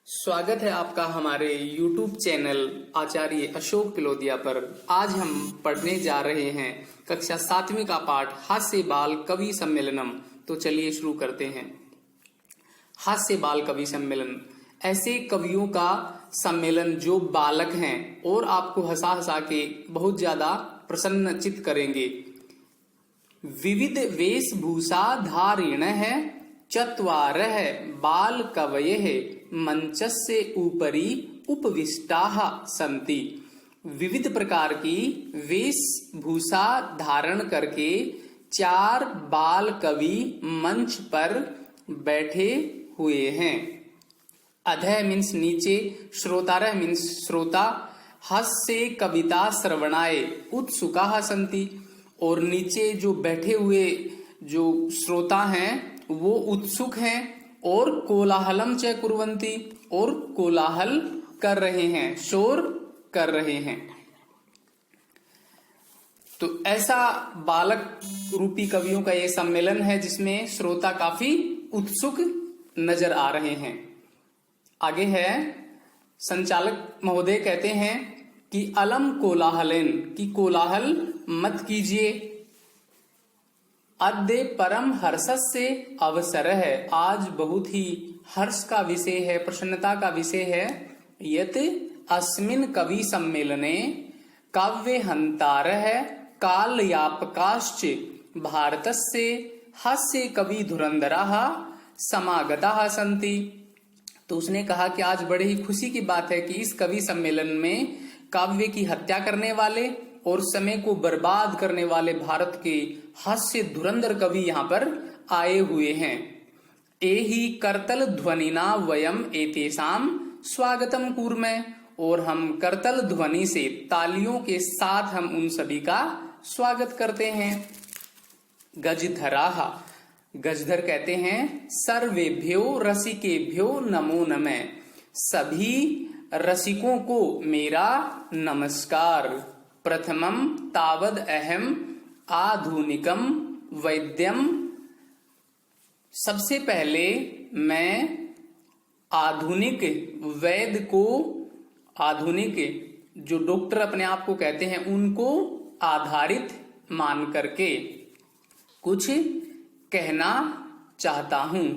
स्वागत है आपका हमारे YouTube चैनल आचार्य अशोक पिलोदिया पर। आज हम पढ़ने जा रहे हैं कक्षा 7वीं का पाठ हास्य बाल कवि सम्मेलनम। तो चलिए शुरू करते हैं। हास्य बाल कवि सम्मेलन ऐसे कवियों का सम्मेलन जो बालक हैं और आपको हंसा हंसा के बहुत ज्यादा प्रसन्नचित करेंगे। विविध वेशभूषा धारिण है चत्वारः बाल कवयः मंचस्य ऊपरी उपविष्टाः सन्ति। विविध प्रकार की वेशभूषा धारण करके 4 बाल कवि मंच पर बैठे हुए हैं। अधः मीन्स नीचे, श्रोतारः मीन्स श्रोता, हास्य कविता श्रवणाय उत्सुकाः सन्ति। और नीचे जो बैठे हुए जो श्रोता हैं वो उत्सुक हैं और कोलाहलम च कुर्वन्ति, और कोलाहल कर रहे हैं, शोर कर रहे हैं। तो ऐसा बालक रूपी कवियों का ये सम्मेलन है जिसमें श्रोता काफी उत्सुक नजर आ रहे हैं। आगे है, संचालक महोदय कहते हैं कि अलम कोलाहलेन, कि कोलाहल मत कीजिए। अद्य परम हर्षस्य अवसर है, आज बहुत ही हर्ष का विषय है, प्रसन्नता का विषय है। यत अस्मिन् कवि सम्मेलने काव्य हंतारः कालयापकाश्च भारतस्य हास्य कवि धुरंधराः समागताः सन्ति। तो उसने कहा कि आज बड़े ही खुशी की बात है कि इस कवि सम्मेलन में काव्य की हत्या करने वाले और समय को बर्बाद करने वाले भारत के हास्य धुरंधर कवि यहाँ पर आए हुए हैं। एहि करतल ध्वनिना वयम एतेषाम स्वागतम कुर्मः, और हम करतल ध्वनि से तालियों के साथ हम उन सभी का स्वागत करते हैं। गजधराः, गजधर कहते हैं सर्वेभ्यो रसिकेभ्यो नमो नमः, सभी रसिकों को मेरा नमस्कार। प्रथमम तावद अहम आधुनिकम वैद्यम, सबसे पहले मैं आधुनिक वैद्य को, आधुनिक जो डॉक्टर अपने आप को कहते हैं उनको आधारित मान करके कुछ कहना चाहता हूं।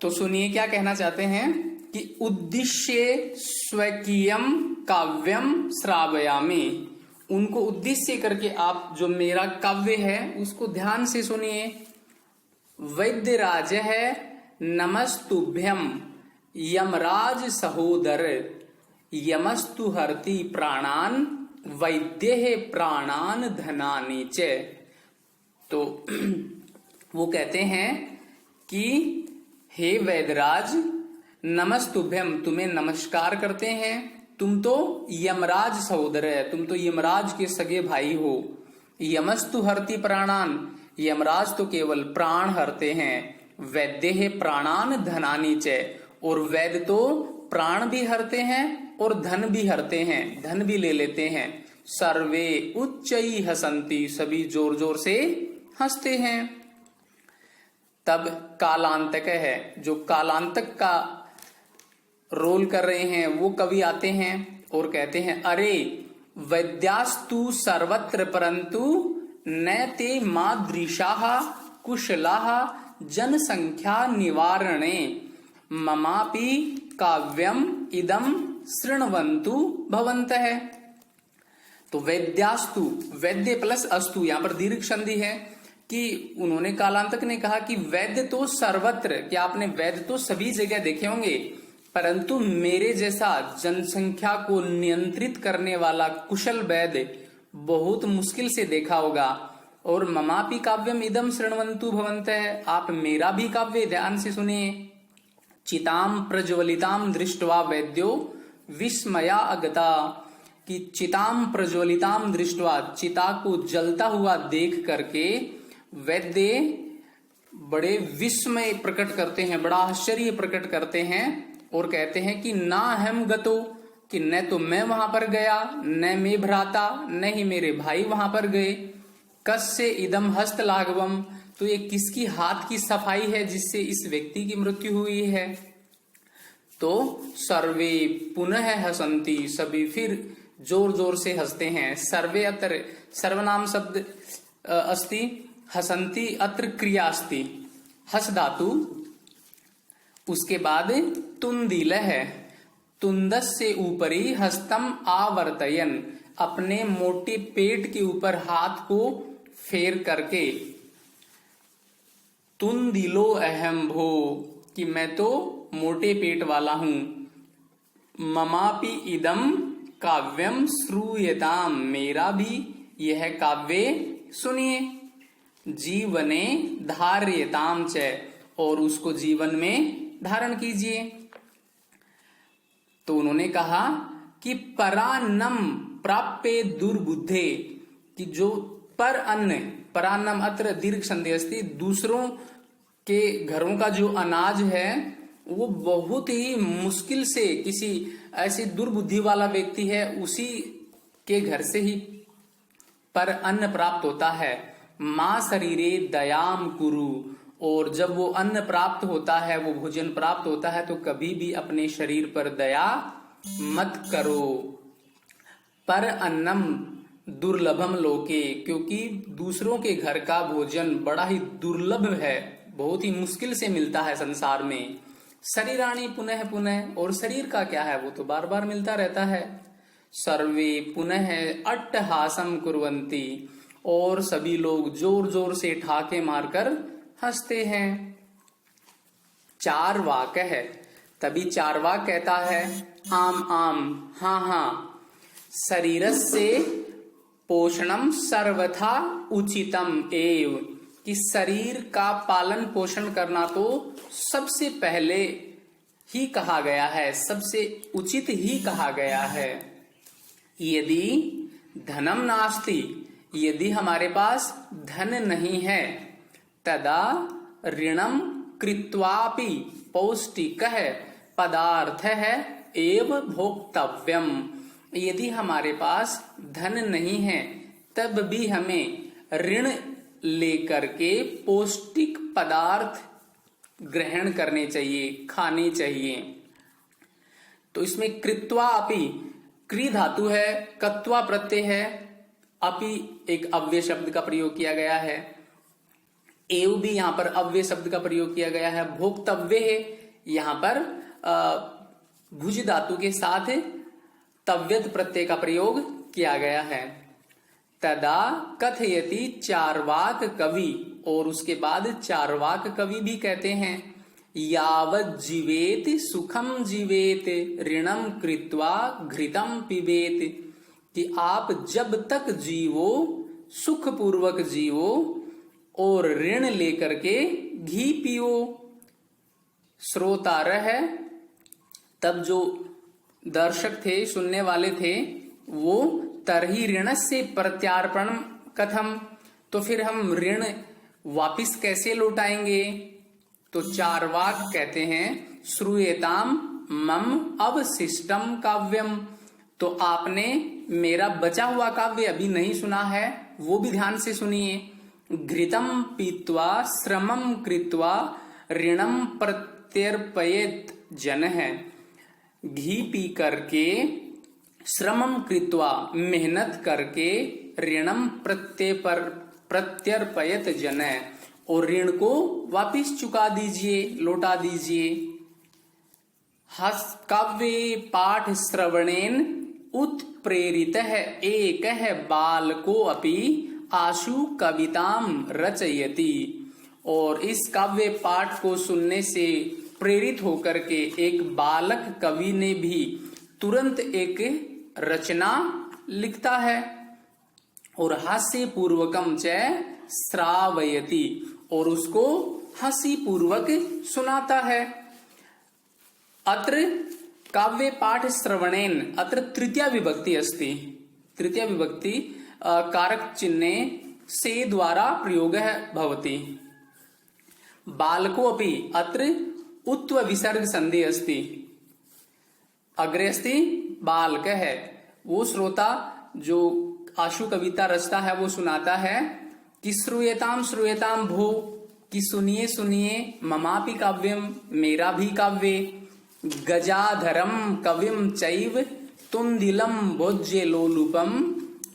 तो सुनिए क्या कहना चाहते हैं कि उद्देश्य स्वकीयम काव्यम श्रावयामि, उनको उद्देश्य करके आप जो मेरा काव्य है उसको ध्यान से सुनिए। वैद्यराज है नमस्तुभ्यम यमराज सहोदर, यमस्तु हरति प्राणान वैद्य प्राणान धनानि च। तो वो कहते हैं कि हे वैदराज, नमस्तुभ्यम, तुम्हें नमस्कार करते हैं। तुम तो यमराज सहोदर है, तुम तो यमराज के सगे भाई हो। यमस्तु हरति प्राणान, यमराज तो केवल प्राण हरते हैं। वैद्य है प्राणान धनानि च, और वैद्य तो प्राण भी हरते हैं और धन भी हरते हैं, धन भी ले लेते हैं। सर्वे उच्चई हसंती, सभी जोर जोर से हंसते हैं। तब कालांतक है, जो कालांतक का रोल कर रहे हैं वो कवि आते हैं और कहते हैं अरे वैद्यास्तु सर्वत्र परंतु न ते मादृशाः कुशलाः जनसंख्या निवारणे ममापि काव्यम इदम शृण्वन्तु भवन्तः। तो वैद्यास्तु, वैद्य प्लस अस्तु, यहां पर दीर्घ संधि है कि उन्होंने, कालांतक ने कहा कि वैद्य तो सर्वत्र, कि आपने वैद्य तो सभी जगह देखे होंगे, परंतु मेरे जैसा जनसंख्या को नियंत्रित करने वाला कुशल वैद्य बहुत मुश्किल से देखा होगा। और ममापि काव्यम इदम शृण्वन्तु भवन्तः, आप मेरा भी काव्य ध्यान से सुनिए। चिताम प्रज्वलिताम दृष्ट्वा वैद्यो विस्मया अगता, कि चिताम प्रज्वलिताम दृष्ट्वा, चिता को जलता हुआ देख करके वैद्य बड़े विस्मय प्रकट करते हैं, बड़ा आश्चर्य प्रकट करते हैं और कहते हैं कि ना हम गतो, कि न तो मैं वहां पर गया, न मैं भ्राता, न ही मेरे भाई वहां पर गए। कस्य इदम हस्त लाघवम, तो ये किसकी हाथ की सफाई है जिससे इस व्यक्ति की मृत्यु हुई है? तो सर्वे पुनः हसंती, सभी फिर जोर जोर से हंसते हैं। सर्वे अत्र सर्वनाम शब्द अस्ति, हसंती अत्र क्रिया अस्ति, हस धातु, उसके बाद तुंदिल है, तुंदस से ऊपरी हस्तम आवर्तयन, अपने मोटे पेट के ऊपर हाथ को फेर करके, तुंदिलो अहम भो, कि मैं तो मोटे पेट वाला हूं, ममापि इदम काव्यम श्रूयताम, मेरा भी यह काव्य सुनिए, जीवने धार्यताम च, और उसको जीवन में धारण कीजिए। तो उन्होंने कहा कि परान्नम प्राप्य दुर्बुद्धे, कि जो पर अन्न, परान्नम अत्र दीर्घ संधि अस्ति, दूसरों के घरों का जो अनाज है वो बहुत ही मुश्किल से किसी ऐसी दुर्बुद्धि वाला व्यक्ति है उसी के घर से ही पर अन्न प्राप्त होता है। मां शरीरे दयाम कुरु, और जब वो अन्न प्राप्त होता है, वो भोजन प्राप्त होता है, तो कभी भी अपने शरीर पर दया मत करो। पर अन्नम दुर्लभम लोके, क्योंकि दूसरों के घर का भोजन बड़ा ही दुर्लभ है, बहुत ही मुश्किल से मिलता है संसार में। शरीराणी पुनः पुनः, और शरीर का क्या है, वो तो बार बार मिलता रहता है। सर्वे पुनः अट्टहासम कुर्वन्ति, और सभी लोग जोर जोर से ठाके मारकर हंसते हैं। चारवाक है, तभी चारवाक कहता है आम आम, हाँ हाँ, शरीरस्य पोषणम सर्वथा उचितम एव, कि शरीर का पालन पोषण करना तो सबसे पहले ही कहा गया है, सबसे उचित ही कहा गया है। यदि धनम नास्ति, यदि हमारे पास धन नहीं है, तदा ऋणम कृत्वापि पौष्टिकः पदार्थः एव भोक्तव्यम, यदि हमारे पास धन नहीं है तब भी हमें ऋण लेकर के पौष्टिक पदार्थ ग्रहण करने चाहिए, खाने चाहिए। तो इसमें कृत्वा अपि, क्री धातु है, कत्वा प्रत्यय है, अपि एक अव्यय शब्द का प्रयोग किया गया है, एव भी यहां पर अव्यय शब्द का प्रयोग किया गया है, भोक्तव्य है, यहां पर भुज धातु के साथ तव्यत प्रत्यय का प्रयोग किया गया है। तदा कथयति चारवाक कवि, और उसके बाद चारवाक कवि भी कहते हैं यावत् जीवेत सुखम जीवेत ऋणम कृत्वा घृतम पिबेत, कि आप जब तक जीवो सुख पूर्वक जीवो और ऋण लेकर के घी पियो। श्रोतारः है, तब जो दर्शक थे, सुनने वाले थे, वो तरही ऋण से प्रत्यार्पण कथम, तो फिर हम ऋण वापिस कैसे लौटाएंगे? तो चारवाक कहते हैं श्रूयताम मम अवशिष्टम काव्यम, तो आपने मेरा बचा हुआ काव्य अभी नहीं सुना है, वो भी ध्यान से सुनिए। घृतम पीत्वा श्रमम कृत्वा ऋणम प्रत्यर्पयेत जन है, घी पी करके, श्रमम कृत्वा मेहनत करके, ऋणम प्रत्यर्पयत जन, और ऋण को वापिस चुका दीजिए, लौटा दीजिए। हस काव्ये पाठ श्रवणेन उत्प्रेरित है एक है बालको अपि आशु कविताम रचयति, और इस काव्य पाठ को सुनने से प्रेरित होकर के एक बालक कवि ने भी तुरंत एक रचना लिखता है, और हास्य पूर्वकम च श्रावयति, और उसको हंसी पूर्वक सुनाता है। अत्र काव्य पाठ श्रवणेन, अत्र तृतीया विभक्ति अस्ति, तृतीया विभक्ति कारक चिन्हे से द्वारा प्रयोग भवति। बालको अपि, अत्र उत्व विसर्ग संधि अस्ति, अग्रे अस्ति बालक है, वो श्रोता जो आशु कविता रचता है वो सुनाता है, कि श्रूयताम श्रूयताम भो, कि सुनिए सुनिए ममापि काव्यम, मेरा भी काव्य, गजाधरम कविम चैव तुंदिलम भोज्य लोलुपम,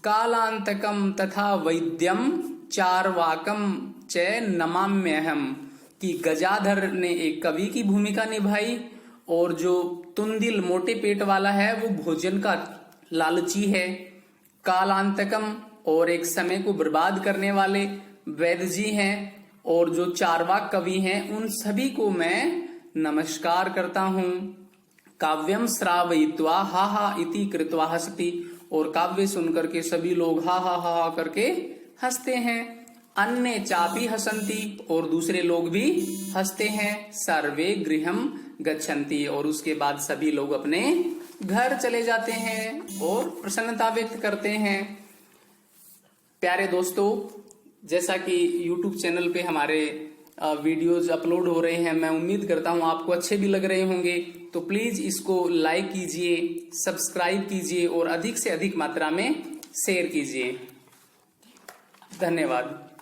कालांतकम तथा वैद्यम चारवाकम च नमाम्यहम। कि गजाधर ने एक कवि की भूमिका निभाई और जो तुंदिल मोटे पेट वाला है वो भोजन का लालची है, कालांतकम और एक समय को बर्बाद करने वाले वैद्य जी हैं, और जो चारवाक कवि हैं उन सभी को मैं नमस्कार करता हूं। काव्यम श्रावयित्वा हा हा इति कृत्वा हसति, और काव्य सुनकर के सभी लोग हा हा हा हा करके हंसते हैं। अन्य चापी हसंती, और दूसरे लोग भी हंसते हैं। सर्वे गृहम गच्छन्ति, और उसके बाद सभी लोग अपने घर चले जाते हैं और प्रसन्नता व्यक्त करते हैं। प्यारे दोस्तों, जैसा कि YouTube चैनल पे हमारे वीडियोज अपलोड हो रहे हैं, मैं उम्मीद करता हूं आपको अच्छे भी लग रहे होंगे। तो प्लीज इसको लाइक कीजिए, सब्सक्राइब कीजिए और अधिक से अधिक मात्रा में शेयर कीजिए। धन्यवाद।